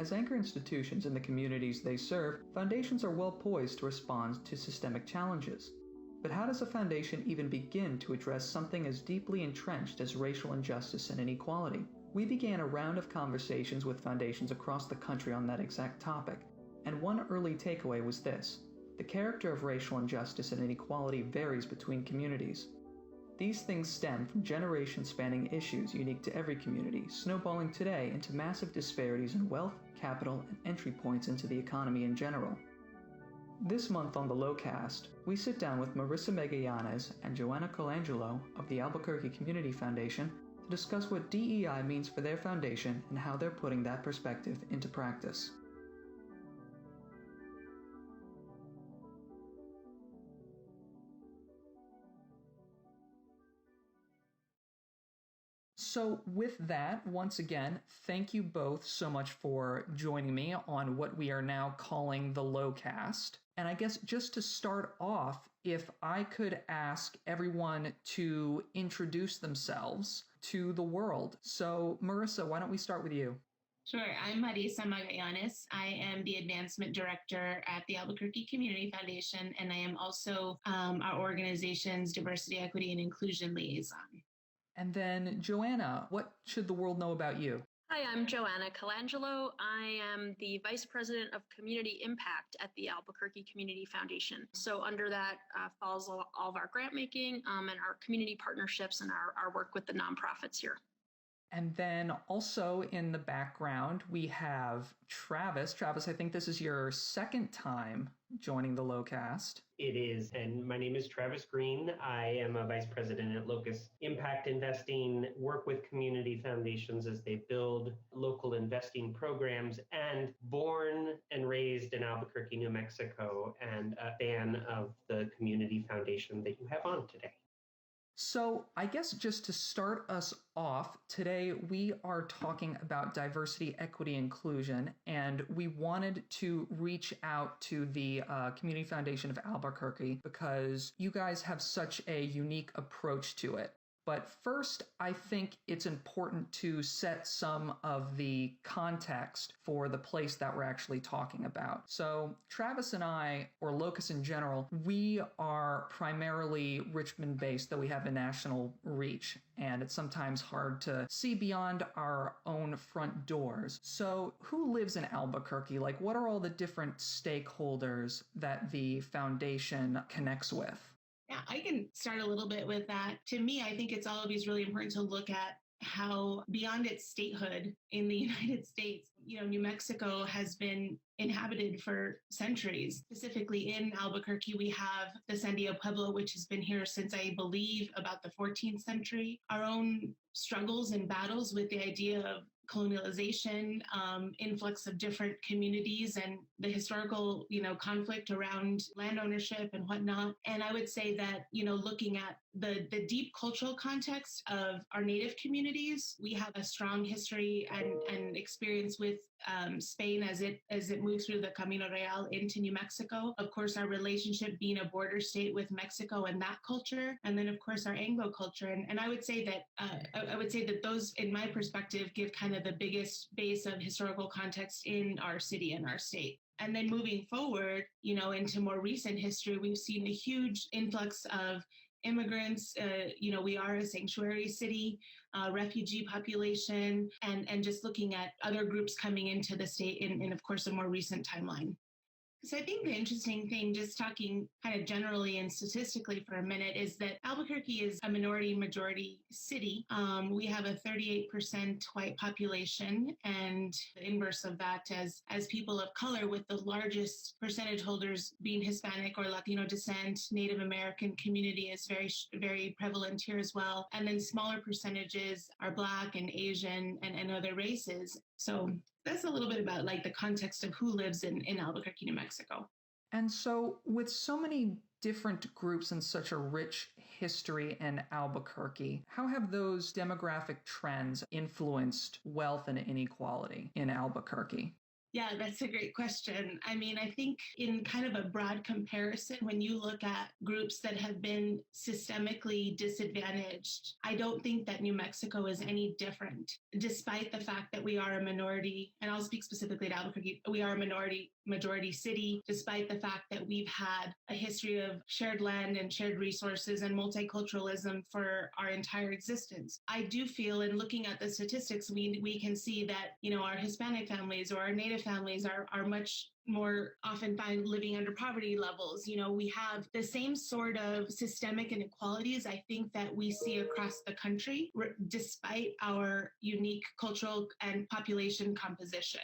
As anchor institutions in the communities they serve, foundations are well poised to respond to systemic challenges. But how does a foundation even begin to address something as deeply entrenched as racial injustice and inequality? We began a round of conversations with foundations across the country on that exact topic, and one early takeaway was this: the character of racial injustice and inequality varies between communities. These things stem from generation-spanning issues unique to every community, snowballing today into massive disparities in wealth, capital, and entry points into the economy in general. This month on the LOCast, we sit down with Marissa Magallanes and Joanna Colangelo of the Albuquerque Community Foundation to discuss what DEI means for their foundation and how they're putting that perspective into practice. So with that, once again, thank you both so much for joining me on what we are now calling the LOCast. And I guess just to start off, if I could ask everyone to introduce themselves to the world. So Marissa, why don't we start with you? Sure. I'm Marissa Magallanes. I am the Advancement Director at the Albuquerque Community Foundation, and I am also our organization's Diversity, Equity, and Inclusion Liaison. And then Joanna, what should the world know about you? Hi, I'm Joanna Colangelo. I am the Vice President of Community Impact at the Albuquerque Community Foundation. So under that falls all of our grant making and our community partnerships and our work with the nonprofits here. And then also in the background, we have Travis. Travis, I think this is your second time joining the LOCast. It is, and my name is Travis Green. I am a vice president at Locus Impact Investing, work with community foundations as they build local investing programs, and born and raised in Albuquerque, New Mexico, and a fan of the community foundation that you have on today. So I guess just to start us off, today we are talking about diversity, equity, inclusion, and we wanted to reach out to the Community Foundation of Albuquerque because you guys have such a unique approach to it. But first, I think it's important to set some of the context for the place that we're actually talking about. So Travis and I, or Locus in general, we are primarily Richmond-based, though we have a national reach, and it's sometimes hard to see beyond our own front doors. So who lives in Albuquerque? Like, what are all the different stakeholders that the foundation connects with? Yeah, I can start a little bit with that. To me, I think it's always really important to look at how beyond its statehood in the United States, New Mexico has been inhabited for centuries. Specifically in Albuquerque, we have the Sandia Pueblo, which has been here since, I believe, about the 14th century. Our own struggles and battles with the idea of colonialization, influx of different communities, and the historical, conflict around land ownership and whatnot. And I would say that, looking at the deep cultural context of our Native communities, we have a strong history and experience with Spain as it moves through the Camino Real into New Mexico. Of course, our relationship being a border state with Mexico and that culture, and then of course our Anglo culture. And I would say that those, in my perspective, give kind of the biggest base of historical context in our city and our state. And then moving forward, into more recent history, we've seen a huge influx of immigrants. We are a sanctuary city, refugee population, and just looking at other groups coming into the state in of course, a more recent timeline. So I think the interesting thing, just talking kind of generally and statistically for a minute, is that Albuquerque is a minority-majority city. We have a 38% white population, and the inverse of that as people of color, with the largest percentage holders being Hispanic or Latino descent. Native American community is very, very prevalent here as well. And then smaller percentages are Black and Asian and other races. So that's a little bit about like the context of who lives in Albuquerque, New Mexico. And so with so many different groups and such a rich history in Albuquerque, how have those demographic trends influenced wealth and inequality in Albuquerque? Yeah, that's a great question. I mean, I think in kind of a broad comparison, when you look at groups that have been systemically disadvantaged, I don't think that New Mexico is any different, despite the fact that we are a minority, and I'll speak specifically to Albuquerque, we are a majority city, despite the fact that we've had a history of shared land and shared resources and multiculturalism for our entire existence. I do feel, in looking at the statistics, we can see that, our Hispanic families or our Native families are much more often find living under poverty levels. We have the same sort of systemic inequalities, I think, that we see across the country, despite our unique cultural and population composition.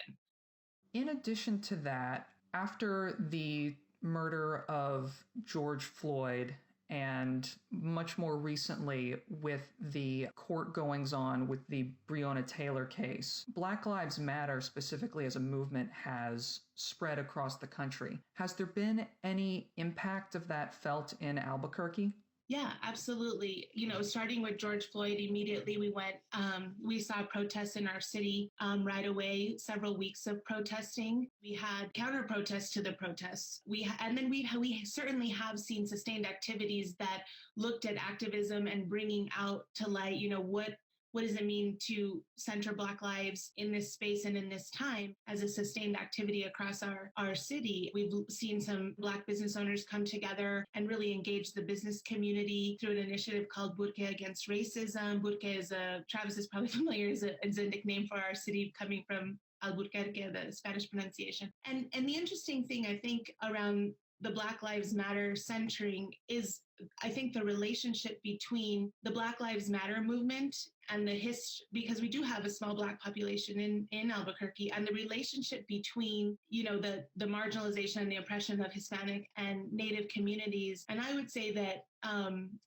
In addition to that, after the murder of George Floyd, and much more recently with the court goings on with the Breonna Taylor case, Black Lives Matter specifically as a movement has spread across the country. Has there been any impact of that felt in Albuquerque? Yeah, absolutely. Starting with George Floyd, immediately we saw protests in our city right away, several weeks of protesting. We had counter protests to the protests. We certainly have seen sustained activities that looked at activism and bringing out to light, what does it mean to center Black lives in this space and in this time as a sustained activity across our city? We've seen some Black business owners come together and really engage the business community through an initiative called Burque Against Racism. Burque Travis is probably familiar, is a nickname for our city coming from Albuquerque, the Spanish pronunciation. And the interesting thing, I think, around the Black Lives Matter centering is, I think, the relationship between the Black Lives Matter movement and the history, because we do have a small Black population in Albuquerque, and the relationship between, the marginalization and the oppression of Hispanic and Native communities. And I would say that,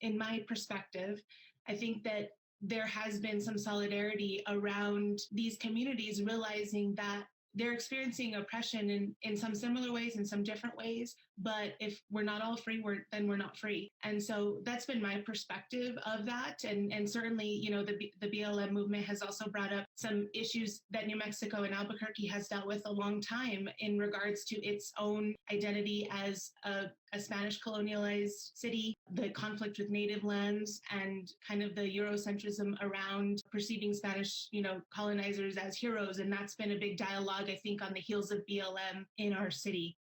in my perspective, I think that there has been some solidarity around these communities realizing that they're experiencing oppression in some similar ways, in some different ways. But if we're not all free, then we're not free. And so that's been my perspective of that. And certainly, the BLM movement has also brought up some issues that New Mexico and Albuquerque has dealt with a long time in regards to its own identity as a Spanish colonialized city, the conflict with native lands, and kind of the Eurocentrism around perceiving Spanish, colonizers as heroes. And that's been a big dialogue, I think, on the heels of BLM in our city.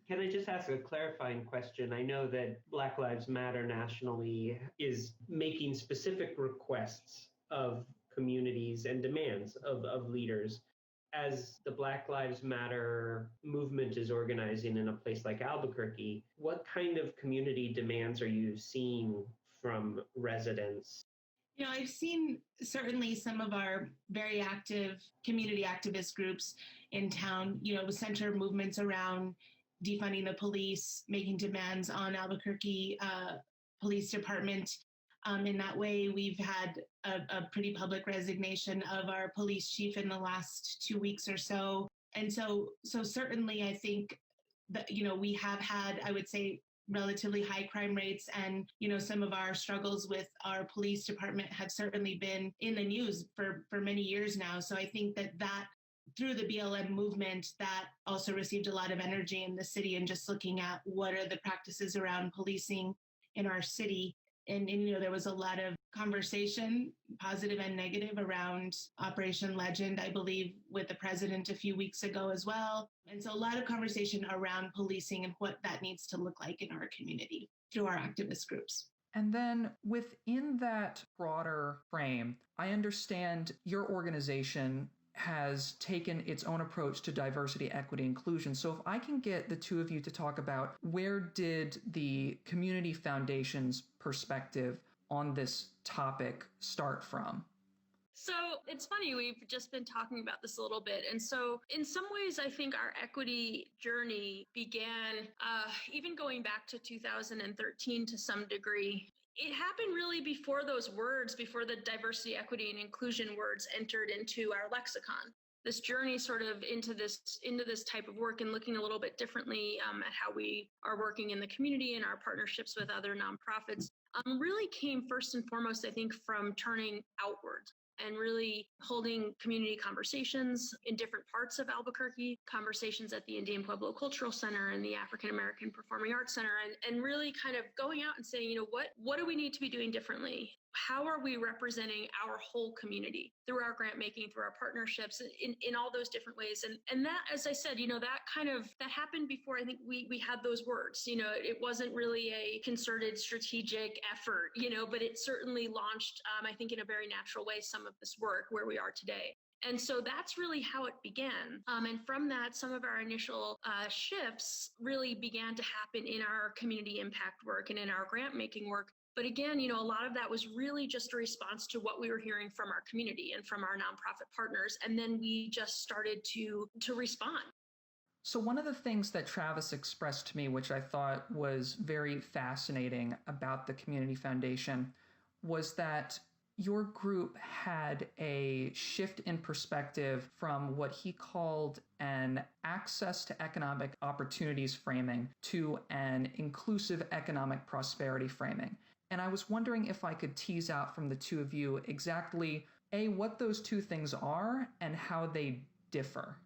Can I just ask a clarifying question? I know that Black Lives Matter nationally is making specific requests of communities and demands of leaders. As the Black Lives Matter movement is organizing in a place like Albuquerque, what kind of community demands are you seeing from residents? I've seen certainly some of our very active community activist groups in town, center movements around defunding the police, making demands on Albuquerque Police Department. In that way, we've had a pretty public resignation of our police chief in the last 2 weeks or so. And so certainly I think that, we have had, I would say, relatively high crime rates, and some of our struggles with our police department have certainly been in the news for many years now. So I think that through the BLM movement, that also received a lot of energy in the city, and just looking at what are the practices around policing in our city. And there was a lot of conversation, positive and negative, around Operation Legend, I believe, with the president a few weeks ago as well. And so a lot of conversation around policing and what that needs to look like in our community through our activist groups. And then within that broader frame, I understand your organization has taken its own approach to diversity, equity, inclusion. So if I can get the two of you to talk about, where did the Community Foundation's perspective on this topic start from? So it's funny, we've just been talking about this a little bit. And so in some ways, I think our equity journey began even going back to 2013 to some degree. It happened really before those words, before the diversity, equity, and inclusion words entered into our lexicon. This journey sort of into this type of work and looking a little bit differently at how we are working in the community and our partnerships with other nonprofits really came first and foremost, I think, from turning outward and really holding community conversations in different parts of Albuquerque, conversations at the Indian Pueblo Cultural Center and the African American Performing Arts Center, and really kind of going out and saying, what do we need to be doing differently? How are we representing our whole community through our grant making, through our partnerships, in all those different ways? And that, as I said, that happened before I think we had those words. It wasn't really a concerted strategic effort, but it certainly launched, I think, in a very natural way, some of this work where we are today. And so that's really how it began. And from that, some of our initial shifts really began to happen in our community impact work and in our grant making work. But again, a lot of that was really just a response to what we were hearing from our community and from our nonprofit partners. And then we just started to respond. So one of the things that Travis expressed to me, which I thought was very fascinating about the Community Foundation, was that your group had a shift in perspective from what he called an access to economic opportunities framing to an inclusive economic prosperity framing. And I was wondering if I could tease out from the two of you exactly, A, what those two things are and how they differ.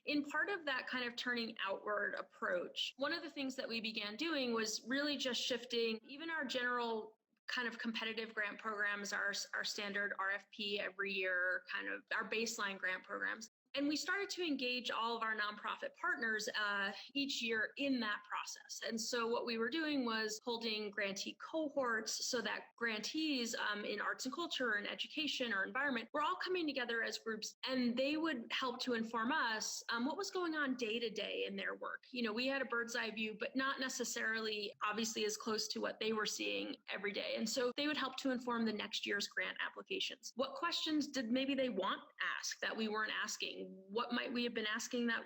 In part of that kind of turning outward approach, one of the things that we began doing was really just shifting even our general kind of competitive grant programs, our standard RFP every year, kind of our baseline grant programs. And we started to engage all of our nonprofit partners each year in that process. And so what we were doing was holding grantee cohorts so that grantees in arts and culture and education or environment were all coming together as groups, and they would help to inform us what was going on day to day in their work. We had a bird's eye view, but not necessarily obviously as close to what they were seeing every day. And so they would help to inform the next year's grant applications. What questions did maybe they want asked that we weren't asking? What might we have been asking that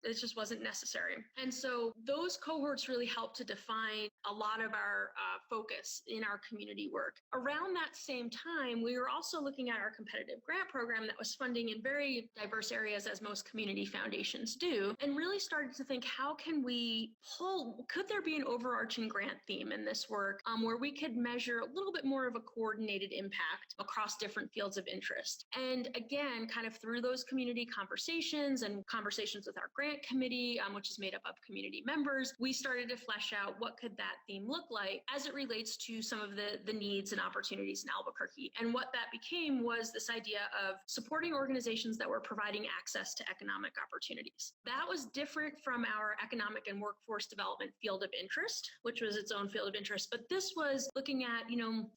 it just wasn't necessary. And so those cohorts really helped to define a lot of our focus in our community work. Around that same time, we were also looking at our competitive grant program that was funding in very diverse areas, as most community foundations do, and really started to think, how can we could there be an overarching grant theme in this work where we could measure a little bit more of a coordinated impact across different fields of interest? And again, kind of through those community conversations and conversations with our grant committee, which is made up of community members, we started to flesh out what could that theme look like as it relates to some of the needs and opportunities in Albuquerque. And what that became was this idea of supporting organizations that were providing access to economic opportunities. That was different from our economic and workforce development field of interest, which was its own field of interest. But this was looking at,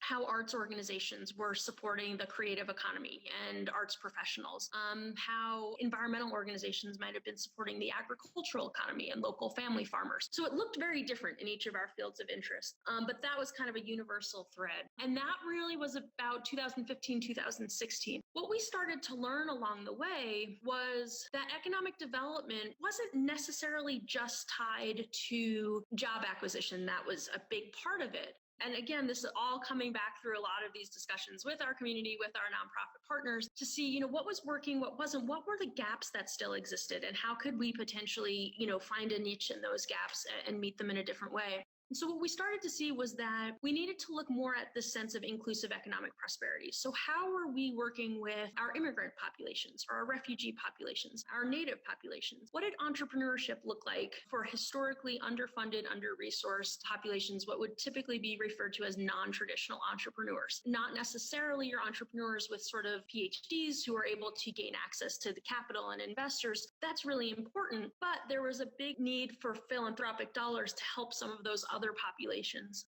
how arts organizations were supporting the creative economy and arts professionals, how environmental organizations might have been supporting the agricultural economy and local family farmers. So it looked very different in each of our fields of interest, but that was kind of a universal thread. And that really was about 2015, 2016. What we started to learn along the way was that economic development wasn't necessarily just tied to job acquisition. That was a big part of it. And again, this is all coming back through a lot of these discussions with our community, with our nonprofit partners to see, what was working, what wasn't, what were the gaps that still existed, and how could we potentially, find a niche in those gaps and meet them in a different way. And so what we started to see was that we needed to look more at this sense of inclusive economic prosperity. So how are we working with our immigrant populations or our refugee populations, our native populations? What did entrepreneurship look like for historically underfunded, under-resourced populations, what would typically be referred to as non-traditional entrepreneurs? Not necessarily your entrepreneurs with sort of PhDs who are able to gain access to the capital and investors. That's really important, but there was a big need for philanthropic dollars to help some of those other populations,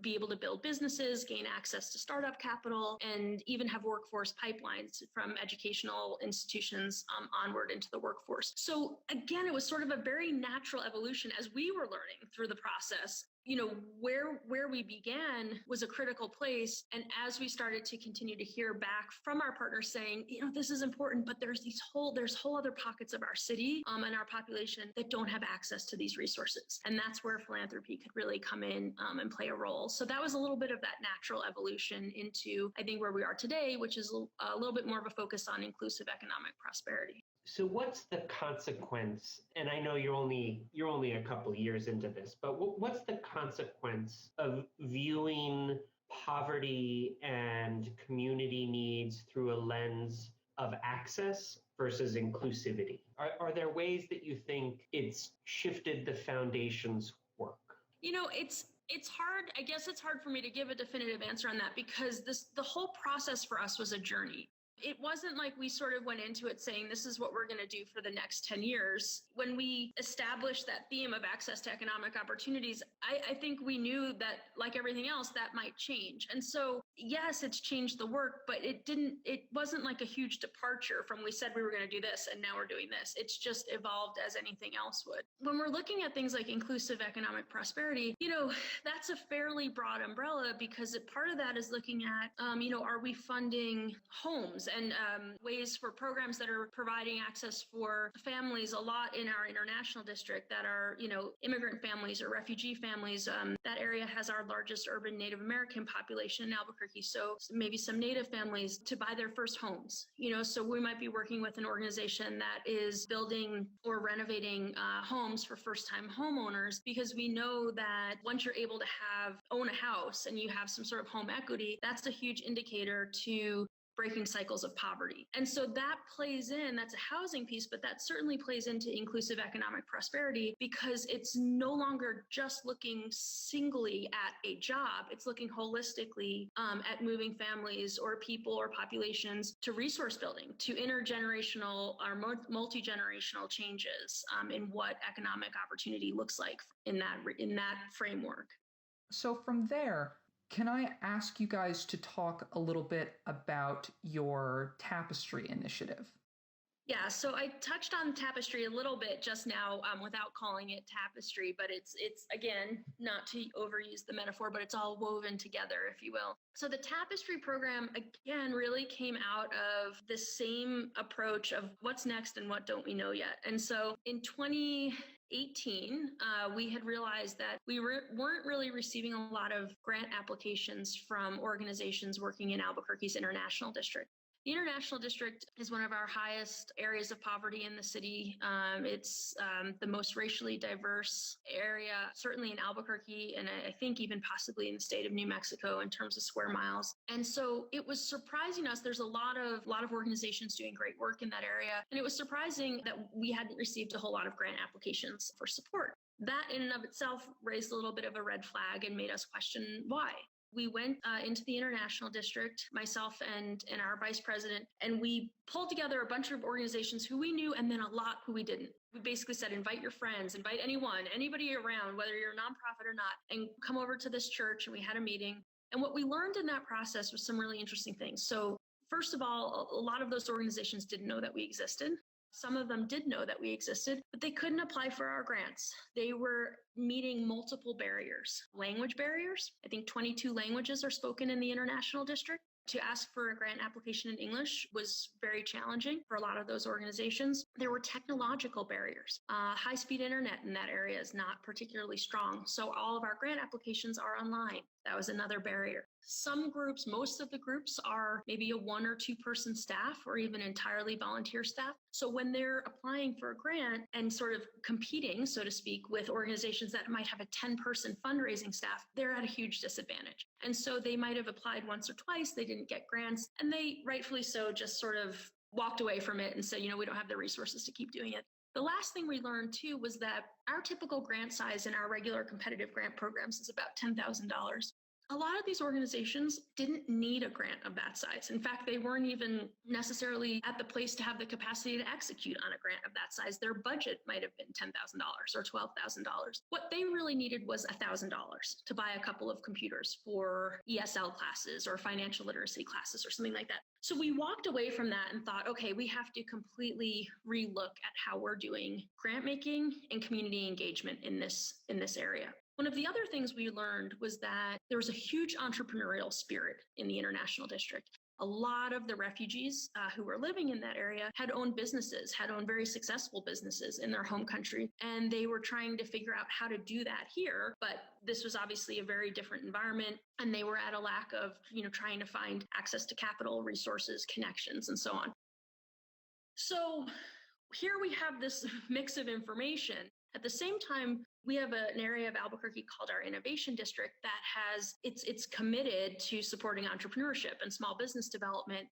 be able to build businesses, gain access to startup capital, and even have workforce pipelines from educational institutions onward into the workforce. So again, it was sort of a very natural evolution as we were learning through the process. Where we began was a critical place. And as we started to continue to hear back from our partners saying, this is important, but there's whole other pockets of our city and our population that don't have access to these resources. And that's where philanthropy could really come in and play a role. So that was a little bit of that natural evolution into, I think, where we are today, which is a little bit more of a focus on inclusive economic prosperity. So what's the consequence? And I know you're only a couple of years into this, but what's the consequence of viewing poverty and community needs through a lens of access versus inclusivity? Are there ways that you think it's shifted the foundation's work? It's hard. I guess it's hard for me to give a definitive answer on that because the whole process for us was a journey. It wasn't like we sort of went into it saying, this is what we're going to do for the next 10 years. When we established that theme of access to economic opportunities, I think we knew that, like everything else, that might change. And so, yes, it's changed the work, but it wasn't like a huge departure from we said we were going to do this and now we're doing this. It's just evolved as anything else would. When we're looking at things like inclusive economic prosperity, that's a fairly broad umbrella because part of that is looking at, are we funding homes and ways for programs that are providing access for families a lot in our international district that are, immigrant families or refugee families. That area has our largest urban Native American population in Albuquerque. So maybe some Native families to buy their first homes, so we might be working with an organization that is building or renovating homes for first-time homeowners because we know that once you're able to own a house and you have some sort of home equity, that's a huge indicator to breaking cycles of poverty. And so that plays in, that's a housing piece, but that certainly plays into inclusive economic prosperity because it's no longer just looking singly at a job. It's looking holistically at moving families or people or populations to resource building, to intergenerational or multi-generational changes in what economic opportunity looks like in that framework. So from there, can I ask you guys to talk a little bit about your Tapestry Initiative? Yeah, so I touched on Tapestry a little bit just now without calling it Tapestry, but it's again, not to overuse the metaphor, but it's all woven together, if you will. So the Tapestry program, again, really came out of the same approach of what's next and what don't we know yet. And so in 2018, we had realized that we weren't really receiving a lot of grant applications from organizations working in Albuquerque's International District. The International District is one of our highest areas of poverty in the city. It's the most racially diverse area, certainly in Albuquerque, and I think even possibly in the state of New Mexico in terms of square miles. And so it was surprising us. There's a lot of organizations doing great work in that area. And it was surprising that we hadn't received a whole lot of grant applications for support. That in and of itself raised a little bit of a red flag and made us question why. We went into the International District, myself and our vice president, and we pulled together a bunch of organizations who we knew and then a lot who we didn't. We basically said, invite your friends, invite anybody around, whether you're a nonprofit or not, and come over to this church. And we had a meeting. And what we learned in that process was some really interesting things. So first of all, a lot of those organizations didn't know that we existed. Some of them did know that we existed, but they couldn't apply for our grants. They were meeting multiple barriers. Language barriers. I think 22 languages are spoken in the International District. To ask for a grant application in English was very challenging for a lot of those organizations. There were technological barriers. High-speed internet in that area is not particularly strong, so all of our grant applications are online. That was another barrier. Some groups, most of the groups are maybe a 1 or 2 person staff or even entirely volunteer staff. So when they're applying for a grant and sort of competing, so to speak, with organizations that might have a 10-person fundraising staff, they're at a huge disadvantage. And so they might have applied once or twice, they didn't get grants, and they rightfully so just sort of walked away from it and said, we don't have the resources to keep doing it. The last thing we learned too was that our typical grant size in our regular competitive grant programs is about $10,000. A lot of these organizations didn't need a grant of that size. In fact, they weren't even necessarily at the place to have the capacity to execute on a grant of that size. Their budget might have been $10,000 or $12,000. What they really needed was $1,000 to buy a couple of computers for ESL classes or financial literacy classes or something like that. So we walked away from that and thought, okay, we have to completely relook at how we're doing grant making and community engagement in this area. One of the other things we learned was that there was a huge entrepreneurial spirit in the International District. A lot of the refugees who were living in that area had owned businesses, had owned very successful businesses in their home country, and they were trying to figure out how to do that here. But this was obviously a very different environment, and they were at a lack of, trying to find access to capital, resources, connections, and so on. So here we have this mix of information. At the same time, We have an area of Albuquerque called our Innovation District that it's committed to supporting entrepreneurship and small business development.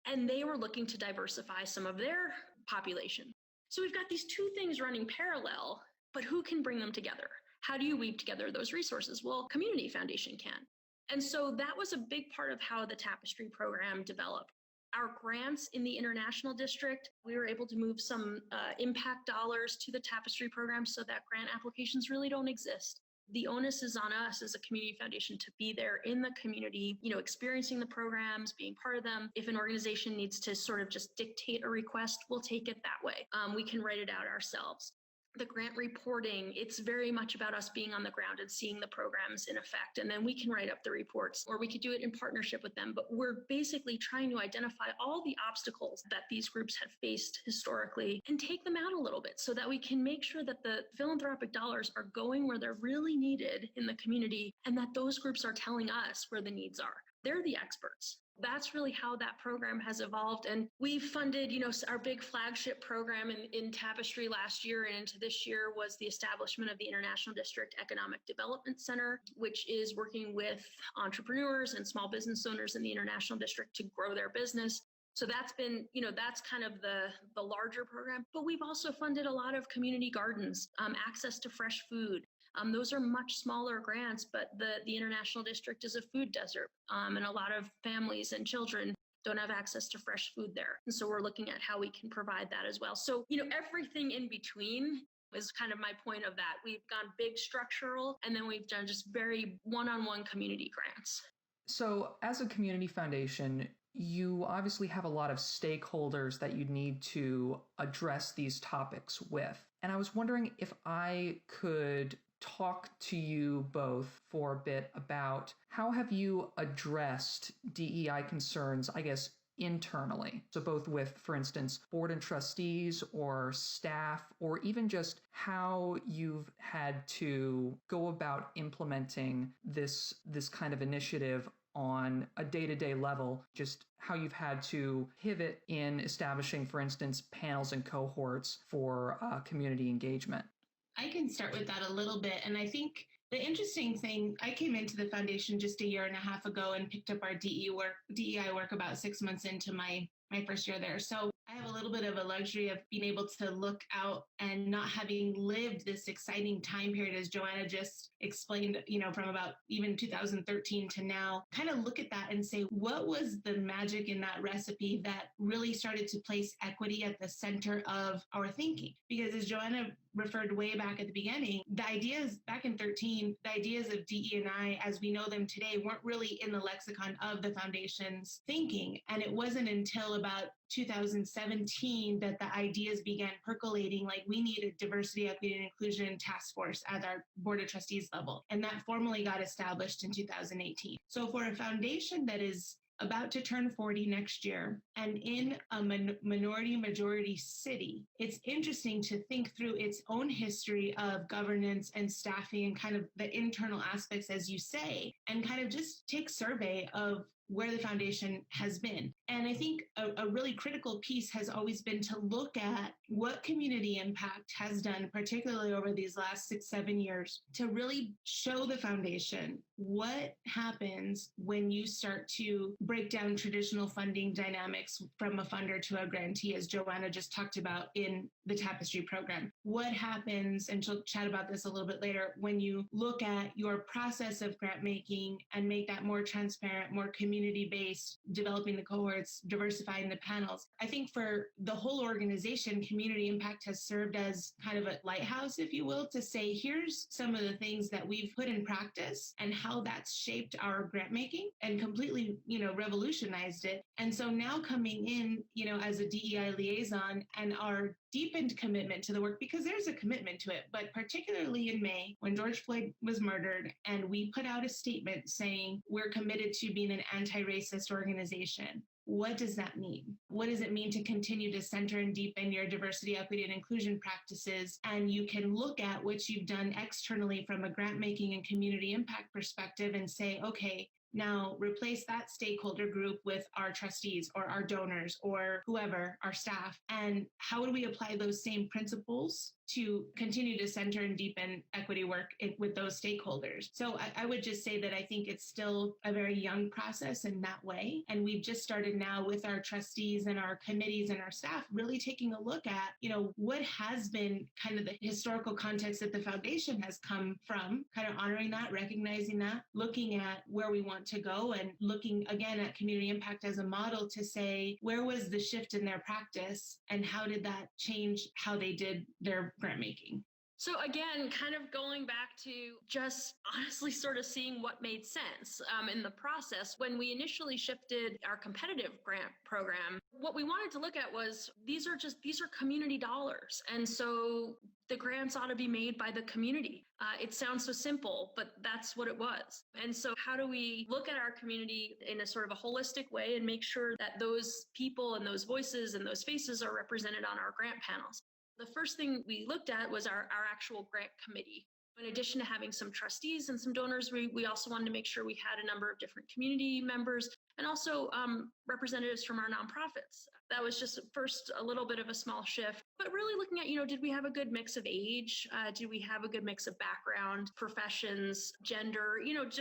And they were looking to diversify some of their population. So we've got these two things running parallel, but who can bring them together? How do you weave together those resources? Well, Community Foundation can. And so that was a big part of how the Tapestry program developed. Our grants in the International District, we were able to move some impact dollars to the Tapestry program so that grant applications really don't exist. The onus is on us as a community foundation to be there in the community, experiencing the programs, being part of them. If an organization needs to sort of just dictate a request, we'll take it that way. We can write it out ourselves. The grant reporting, it's very much about us being on the ground and seeing the programs in effect. And then we can write up the reports, or we could do it in partnership with them. But we're basically trying to identify all the obstacles that these groups have faced historically and take them out a little bit so that we can make sure that the philanthropic dollars are going where they're really needed in the community, and that those groups are telling us where the needs are. They're the experts. That's really how that program has evolved. And we've funded, our big flagship program in Tapestry last year and into this year was the establishment of the International District Economic Development Center, which is working with entrepreneurs and small business owners in the International District to grow their business. So that's been, that's kind of the larger program. But we've also funded a lot of community gardens, access to fresh food. Those are much smaller grants, but the International District is a food desert, and a lot of families and children don't have access to fresh food there. And so we're looking at how we can provide that as well. So, everything in between is kind of my point of that. We've gone big structural, and then we've done just very one-on-one community grants. So as a community foundation, you obviously have a lot of stakeholders that you need to address these topics with. And I was wondering if I could talk to you both for a bit about how have you addressed DEI concerns, I guess, internally. So both with, for instance, board and trustees or staff, or even just how you've had to go about implementing this kind of initiative on a day-to-day level, just how you've had to pivot in establishing, for instance, panels and cohorts for community engagement. I can start with that a little bit. And I think the interesting thing, I came into the foundation just a year and a half ago and picked up our DEI work about 6 months into my first year there. So I have a little bit of a luxury of being able to look out and not having lived this exciting time period, as Joanna just explained, from about even 2013 to now, kind of look at that and say, what was the magic in that recipe that really started to place equity at the center of our thinking? Because as Joanna referred way back at the beginning, the ideas back in 13, the ideas of DE&I as we know them today weren't really in the lexicon of the foundation's thinking. And it wasn't until about 2017 that the ideas began percolating, like we need a diversity, equity, and inclusion task force at our board of trustees level. And that formally got established in 2018. So for a foundation that is about to turn 40 next year and in a minority majority city, it's interesting to think through its own history of governance and staffing and kind of the internal aspects, as you say, and kind of just take survey of where the foundation has been. And I think a really critical piece has always been to look at what community impact has done, particularly over these last 6-7 years, to really show the foundation what happens when you start to break down traditional funding dynamics from a funder to a grantee, as Joanna just talked about in the Tapestry program. What happens, and she'll chat about this a little bit later, when you look at your process of grant making and make that more transparent, more community-based, developing the cohorts, diversifying the panels. I think for the whole organization, community impact has served as kind of a lighthouse, if you will, to say, here's some of the things that we've put in practice and how that's shaped our grant making and completely, revolutionized it. And so now coming in, as a DEI liaison and our deepened commitment to the work, because there's a commitment to it, but particularly in May, when George Floyd was murdered, and we put out a statement saying we're committed to being an anti-racist organization. What does that mean? What does it mean to continue to center and deepen your diversity, equity, and inclusion practices? And you can look at what you've done externally from a grant making and community impact perspective and say, okay, now replace that stakeholder group with our trustees or our donors or whoever, our staff. And how do we apply those same principles to continue to center and deepen equity work with those stakeholders. So I would just say that I think it's still a very young process in that way. And we've just started now with our trustees and our committees and our staff really taking a look at, what has been kind of the historical context that the foundation has come from, kind of honoring that, recognizing that, looking at where we want to go and looking again at community impact as a model to say, where was the shift in their practice and how did that change how they did their grant making? So again, kind of going back to just honestly sort of seeing what made sense in the process. When we initially shifted our competitive grant program, what we wanted to look at was these are community dollars. And so the grants ought to be made by the community. It sounds so simple, but that's what it was. And so how do we look at our community in a sort of a holistic way and make sure that those people and those voices and those faces are represented on our grant panels? The first thing we looked at was our actual grant committee. In addition to having some trustees and some donors, we also wanted to make sure we had a number of different community members and also representatives from our nonprofits. That was just first a little bit of a small shift, but really looking at, did we have a good mix of age? Did we have a good mix of background, professions, gender?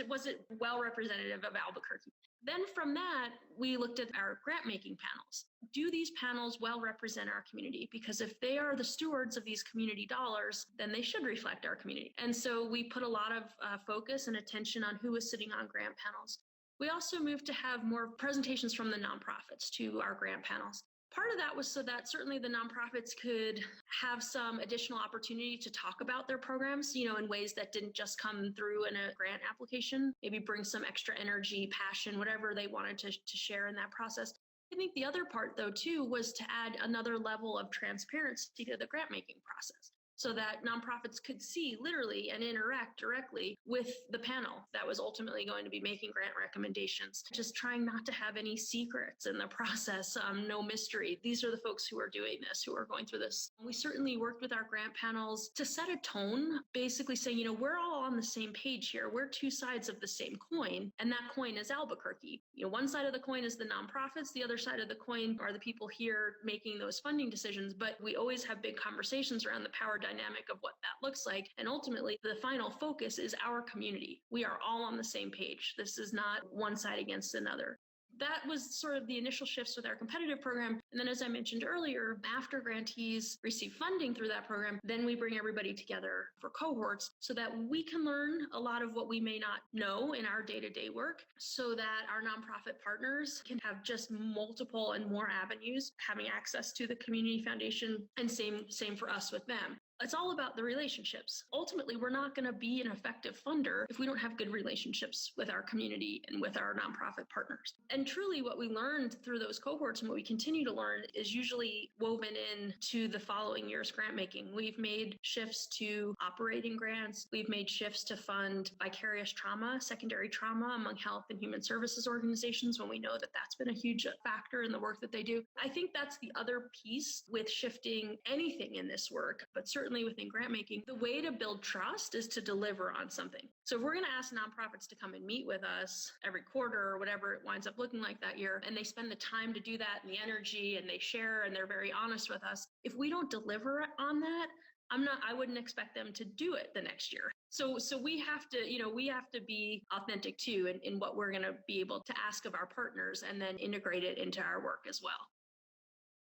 Was it well representative of Albuquerque? Then from that, we looked at our grant making panels. Do these panels well represent our community? Because if they are the stewards of these community dollars, then they should reflect our community. And so we put a lot of focus and attention on who was sitting on grant panels. We also moved to have more presentations from the nonprofits to our grant panels. Part of that was so that certainly the nonprofits could have some additional opportunity to talk about their programs, in ways that didn't just come through in a grant application, maybe bring some extra energy, passion, whatever they wanted to share in that process. I think the other part, though, too, was to add another level of transparency to the grant making process, so that nonprofits could see literally and interact directly with the panel that was ultimately going to be making grant recommendations, just trying not to have any secrets in the process, no mystery. These are the folks who are doing this, who are going through this. We certainly worked with our grant panels to set a tone, basically saying, we're all on the same page here. We're two sides of the same coin, and that coin is Albuquerque. One side of the coin is the nonprofits, the other side of the coin are the people here making those funding decisions, but we always have big conversations around the power dynamic of what that looks like. And ultimately, the final focus is our community. We are all on the same page. This is not one side against another. That was sort of the initial shifts with our competitive program. And then, as I mentioned earlier, after grantees receive funding through that program, then we bring everybody together for cohorts so that we can learn a lot of what we may not know in our day-to-day work, so that our nonprofit partners can have just multiple and more avenues, having access to the community foundation, and same for us with them. It's all about the relationships. Ultimately, we're not going to be an effective funder if we don't have good relationships with our community and with our nonprofit partners. And truly what we learned through those cohorts and what we continue to learn is usually woven in to the following year's grant making. We've made shifts to operating grants. We've made shifts to fund vicarious trauma, secondary trauma among health and human services organizations when we know that that's been a huge factor in the work that they do. I think that's the other piece with shifting anything in this work, but certainly within grant making, the way to build trust is to deliver on something. So if we're going to ask nonprofits to come and meet with us every quarter or whatever it winds up looking like that year, and they spend the time to do that and the energy and they share and they're very honest with us, if we don't deliver on that, I wouldn't expect them to do it the next year. So we have to be authentic too in what we're going to be able to ask of our partners and then integrate it into our work as well.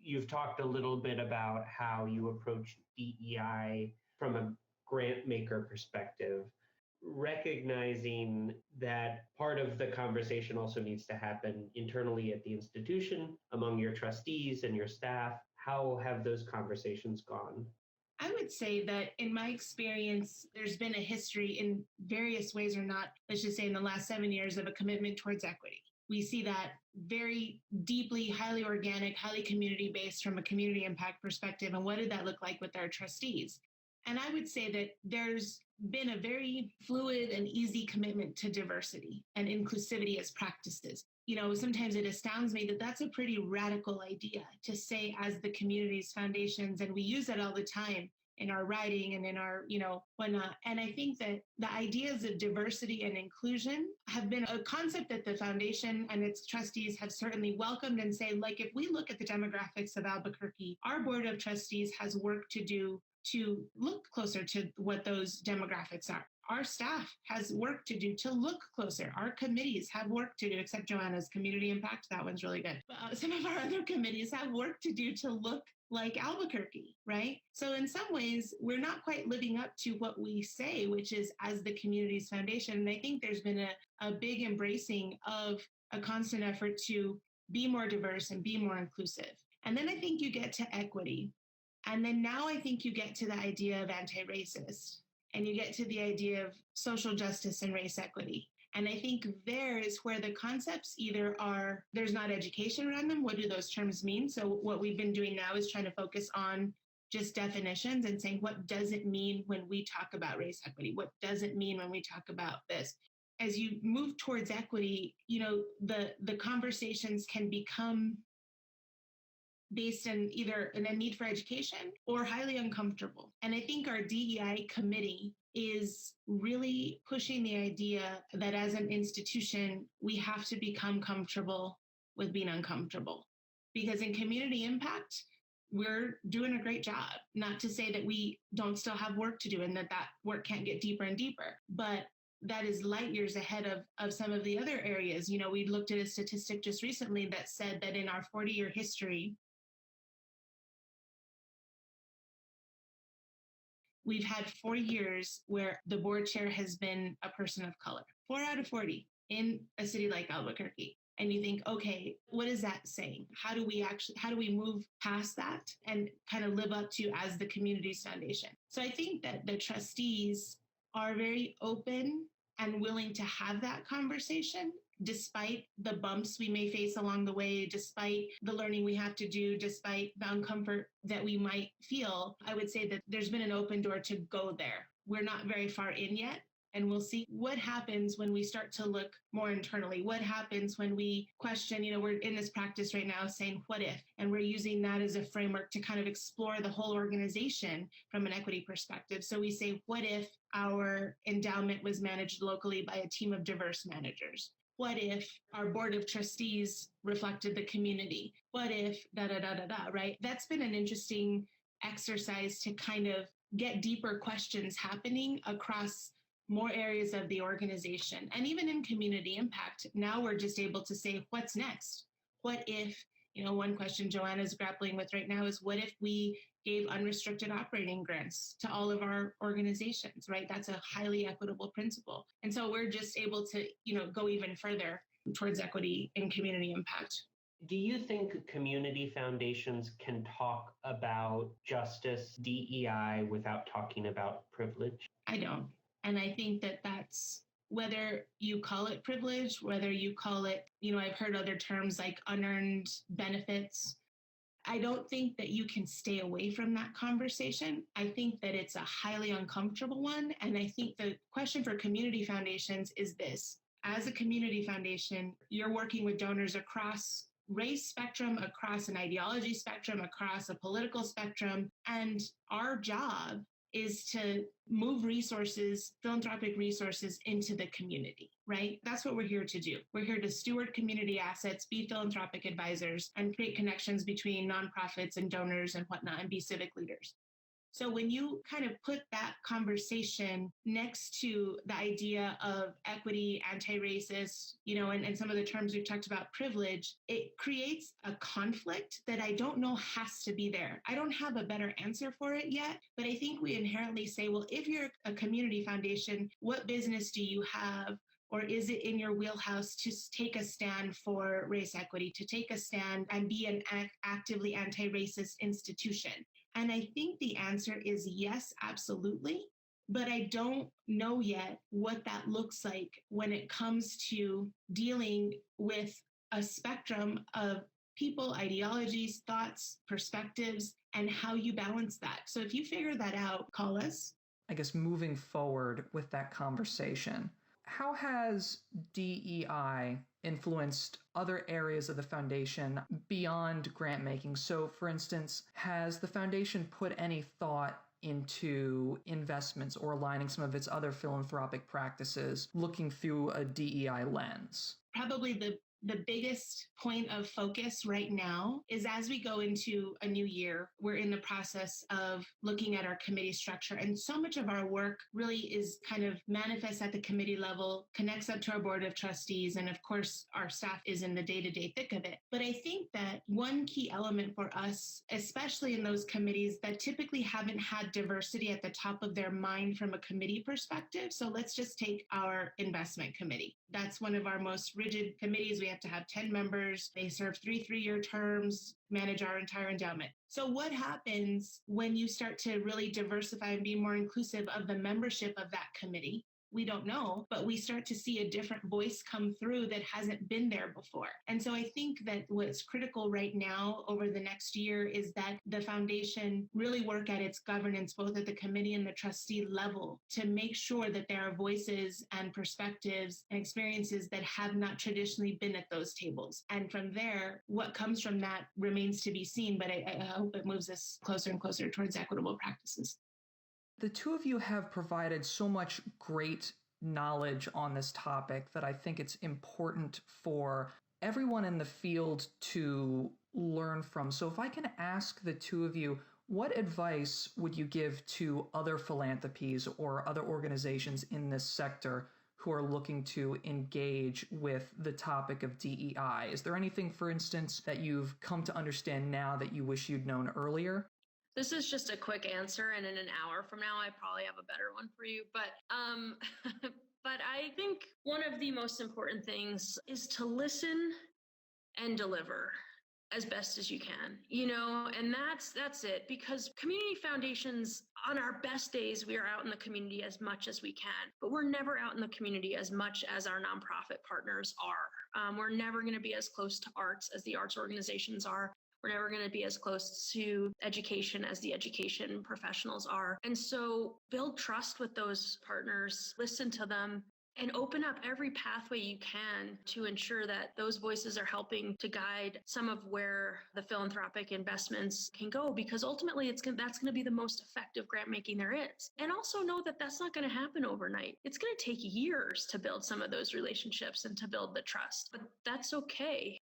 You've talked a little bit about how you approach DEI from a grant maker perspective, recognizing that part of the conversation also needs to happen internally at the institution, among your trustees and your staff. How have those conversations gone? I would say that in my experience, there's been a history in various ways or not, let's just say in the last 7 years, of a commitment towards equity. We see that very deeply, highly organic, highly community-based from a community impact perspective. And what did that look like with our trustees? And I would say that there's been a very fluid and easy commitment to diversity and inclusivity as practices. Sometimes it astounds me that that's a pretty radical idea to say as the community's foundations, and we use that all the time in our writing and in our, whatnot. And I think that the ideas of diversity and inclusion have been a concept that the foundation and its trustees have certainly welcomed and say, like, if we look at the demographics of Albuquerque, our board of trustees has work to do to look closer to what those demographics are. Our staff has work to do to look closer. Our committees have work to do, except Joanna's community impact. That one's really good. But some of our other committees have work to do to look like Albuquerque, right? So in some ways, we're not quite living up to what we say, which is as the community's foundation. And I think there's been a big embracing of a constant effort to be more diverse and be more inclusive. And then I think you get to equity. And then now I think you get to the idea of anti-racist. And you get to the idea of social justice and race equity. And I think there is where the concepts either are, there's not education around them. What do those terms mean? So what we've been doing now is trying to focus on just definitions and saying, what does it mean when we talk about race equity? What does it mean when we talk about this? As you move towards equity, the conversations can become based on either a need for education or highly uncomfortable. And I think our DEI committee is really pushing the idea that as an institution, we have to become comfortable with being uncomfortable. Because in community impact, we're doing a great job. Not to say that we don't still have work to do and that work can't get deeper and deeper, but that is light years ahead of some of the other areas. We looked at a statistic just recently that said that in our 40-year history, we've had 4 years where the board chair has been a person of color, 4 out of 40 in a city like Albuquerque. And you think, okay, what is that saying? How do we move past that and kind of live up to as the community's foundation? So I think that the trustees are very open and willing to have that conversation, despite the bumps we may face along the way, despite the learning we have to do, despite the uncomfort that we might feel. I would say that there's been an open door to go there. We're not very far in yet. And we'll see what happens when we start to look more internally. What happens when we question, we're in this practice right now saying, what if? And we're using that as a framework to kind of explore the whole organization from an equity perspective. So we say, what if our endowment was managed locally by a team of diverse managers? What if our board of trustees reflected the community? What if right? That's been an interesting exercise to kind of get deeper questions happening across more areas of the organization. And even in community impact, now we're just able to say, what's next? What if, one question Joanna's grappling with right now is, what if we gave unrestricted operating grants to all of our organizations, right? That's a highly equitable principle. And so we're just able to, go even further towards equity and community impact. Do you think community foundations can talk about justice, DEI, without talking about privilege? I don't. And I think that that's, whether you call it privilege, whether you call it, I've heard other terms like unearned benefits. I don't think that you can stay away from that conversation. I think that it's a highly uncomfortable one. And I think the question for community foundations is this. As a community foundation, you're working with donors across race spectrum, across an ideology spectrum, across a political spectrum. And our job is to move resources, philanthropic resources into the community, right? That's what we're here to do. We're here to steward community assets, be philanthropic advisors, and create connections between nonprofits and donors and whatnot, and be civic leaders. So when you kind of put that conversation next to the idea of equity, anti-racist, and some of the terms we've talked about, privilege, it creates a conflict that I don't know has to be there. I don't have a better answer for it yet, but I think we inherently say, well, if you're a community foundation, what business do you have? Or is it in your wheelhouse to take a stand for race equity, to take a stand and be an actively anti-racist institution? And I think the answer is yes, absolutely. But I don't know yet what that looks like when it comes to dealing with a spectrum of people, ideologies, thoughts, perspectives, and how you balance that. So if you figure that out, call us. I guess moving forward with that conversation, how has DEI influenced other areas of the foundation beyond grant making? So, for instance, has the foundation put any thought into investments or aligning some of its other philanthropic practices looking through a DEI lens? Probably the biggest point of focus right now is as we go into a new year, we're in the process of looking at our committee structure. And so much of our work really is kind of manifests at the committee level, connects up to our board of trustees. And of course, our staff is in the day-to-day thick of it. But I think that one key element for us, especially in those committees that typically haven't had diversity at the top of their mind from a committee perspective. So let's just take our investment committee. That's one of our most rigid committees. We have to have 10 members. They serve three-year terms, manage our entire endowment. So what happens when you start to really diversify and be more inclusive of the membership of that committee? We don't know, but we start to see a different voice come through that hasn't been there before. And so I think that what's critical right now over the next year is that the foundation really work at its governance, both at the committee and the trustee level, to make sure that there are voices and perspectives and experiences that have not traditionally been at those tables. And from there, what comes from that remains to be seen, but I hope it moves us closer and closer towards equitable practices. The two of you have provided so much great knowledge on this topic that I think it's important for everyone in the field to learn from. So if I can ask the two of you, what advice would you give to other philanthropies or other organizations in this sector who are looking to engage with the topic of DEI? Is there anything, for instance, that you've come to understand now that you wish you'd known earlier? This is just a quick answer, and in an hour from now, I probably have a better one for you. But but I think one of the most important things is to listen and deliver as best as you can, and that's it. Because community foundations, on our best days, we are out in the community as much as we can, but we're never out in the community as much as our nonprofit partners are. We're never going to be as close to arts as the arts organizations are. We're never going to be as close to education as the education professionals are. And so build trust with those partners, listen to them, and open up every pathway you can to ensure that those voices are helping to guide some of where the philanthropic investments can go, because ultimately that's going to be the most effective grant making there is. And also know that that's not going to happen overnight. It's going to take years to build some of those relationships and to build the trust, but that's okay.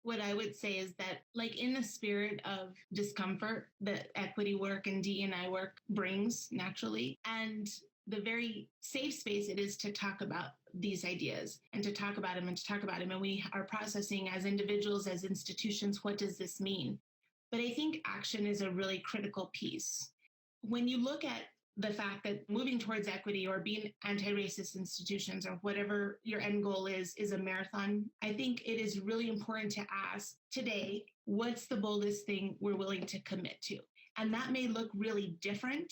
What I would say is that, like, in the spirit of discomfort that equity work and DE&I work brings naturally, and the very safe space it is to talk about these ideas and to talk about them and to talk about them. And we are processing as individuals, as institutions, what does this mean? But I think action is a really critical piece. When you look at the fact that moving towards equity or being anti-racist institutions or whatever your end goal is a marathon, I think it is really important to ask today, what's the boldest thing we're willing to commit to? And that may look really different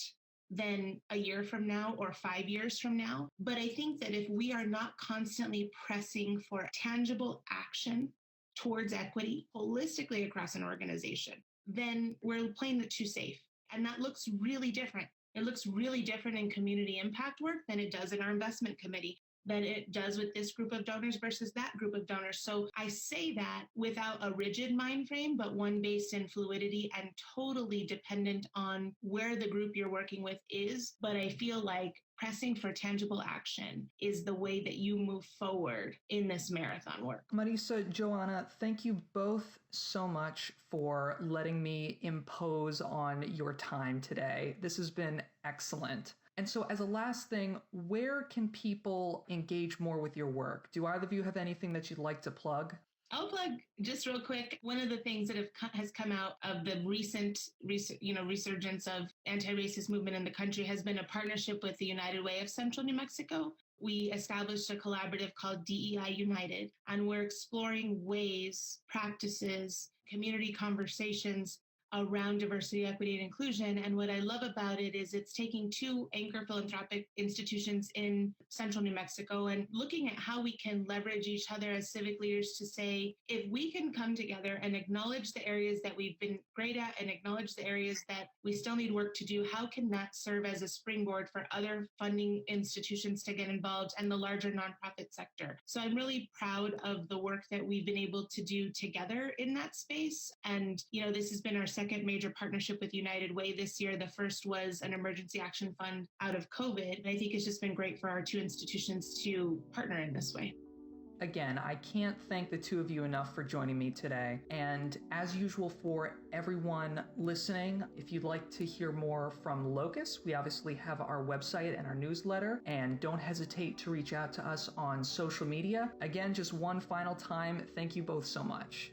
than a year from now or 5 years from now. But I think that if we are not constantly pressing for tangible action towards equity holistically across an organization, then we're playing it too safe. And that looks really different. It looks really different in community impact work than it does in our investment committee, than it does with this group of donors versus that group of donors. So I say that without a rigid mind frame, but one based in fluidity and totally dependent on where the group you're working with is. But I feel like pressing for tangible action is the way that you move forward in this marathon work. Marisa, Joanna, thank you both so much for letting me impose on your time today. This has been excellent. And so as a last thing, where can people engage more with your work? Do either of you have anything that you'd like to plug? I'll plug just real quick. One of the things that has come out of the recent resurgence of anti-racist movement in the country has been a partnership with the United Way of Central New Mexico. We established a collaborative called DEI United, and we're exploring ways, practices, community conversations around diversity, equity, and inclusion. And what I love about it is it's taking two anchor philanthropic institutions in central New Mexico and looking at how we can leverage each other as civic leaders to say, if we can come together and acknowledge the areas that we've been great at and acknowledge the areas that we still need work to do, how can that serve as a springboard for other funding institutions to get involved and the larger nonprofit sector? So I'm really proud of the work that we've been able to do together in that space. And, this has been our second major partnership with United Way this year. The first was an emergency action fund out of COVID. And I think it's just been great for our two institutions to partner in this way. Again, I can't thank the two of you enough for joining me today. And as usual for everyone listening, if you'd like to hear more from LOCast, we obviously have our website and our newsletter, and don't hesitate to reach out to us on social media. Again, just one final time, thank you both so much.